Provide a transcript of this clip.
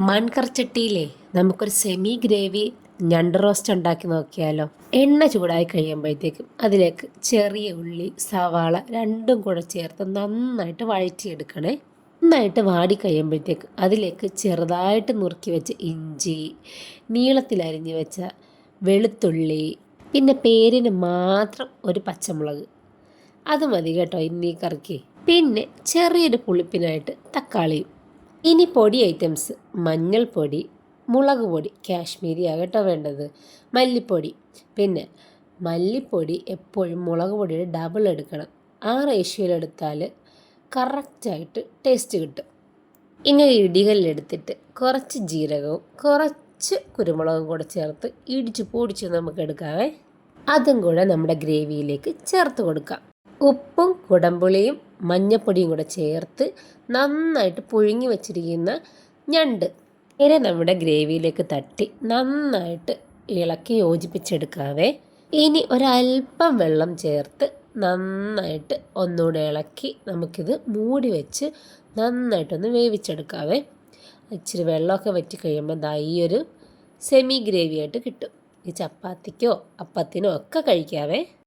മൺകറച്ചട്ടിയിലേ നമുക്കൊരു semi gravy ഞണ്ട് roast ഉണ്ടാക്കി നോക്കിയാലോ. എണ്ണ ചൂടായി കഴിയുമ്പോഴത്തേക്കും അതിലേക്ക് ചെറിയ ഉള്ളി, സവാള രണ്ടും കൂടെ ചേർത്ത് നന്നായിട്ട് വഴറ്റിയെടുക്കണേ. നന്നായിട്ട് വാടി കഴിയുമ്പോഴത്തേക്ക് അതിലേക്ക് ചെറുതായിട്ട് നുറുക്കി വെച്ച ഇഞ്ചി, നീളത്തിലരിഞ്ഞ് വെച്ച വെളുത്തുള്ളി, പിന്നെ പേരിന് മാത്രം ഒരു പച്ചമുളക്, അത് മതി കേട്ടോ ഇന്നീ കറിക്ക്. പിന്നെ ചെറിയൊരു പുളിപ്പിനായിട്ട് തക്കാളിയും. ഇനി പൊടി ഐറ്റംസ്: മഞ്ഞൾപ്പൊടി, മുളക് പൊടി, കാശ്മീരി ആകട്ടോ വേണ്ടത്, മല്ലിപ്പൊടി. പിന്നെ മല്ലിപ്പൊടി എപ്പോഴും മുളക് പൊടിയുടെ ഡബിൾ എടുക്കണം. ആ റേഷ്യോയിലെടുത്താൽ കറക്റ്റായിട്ട് ടേസ്റ്റ് കിട്ടും. ഇങ്ങനെ ഇടികല്ലെടുത്തിട്ട് കുറച്ച് ജീരകവും കുറച്ച് കുരുമുളകും കൂടെ ചേർത്ത് ഇടിച്ച് പൊടിച്ച് നമുക്ക് എടുക്കാവേ. അതും കൂടെ നമ്മുടെ ഗ്രേവിയിലേക്ക് ചേർത്ത് കൊടുക്കാം. ഉപ്പും കുടംപുളിയും മഞ്ഞപ്പൊടിയും കൂടെ ചേർത്ത് നന്നായിട്ട് പുഴുങ്ങി വച്ചിരിക്കുന്ന ഞണ്ട് നേരെ നമ്മുടെ ഗ്രേവിയിലേക്ക് തട്ടി നന്നായിട്ട് ഇളക്കി യോജിപ്പിച്ചെടുക്കാവേ. ഇനി ഒരല്പം വെള്ളം ചേർത്ത് നന്നായിട്ട് ഒന്നുകൂടെ ഇളക്കി നമുക്കിത് മൂടി വെച്ച് നന്നായിട്ടൊന്ന് വേവിച്ചെടുക്കാവേ. ഇച്ചിരി വെള്ളമൊക്കെ വറ്റി കഴിയുമ്പോൾ ഈ ഒരു സെമി ഗ്രേവി ആയിട്ട് കിട്ടും. ഈ ചപ്പാത്തിക്കോ അപ്പത്തിനോ ഒക്കെ കഴിക്കാവേ.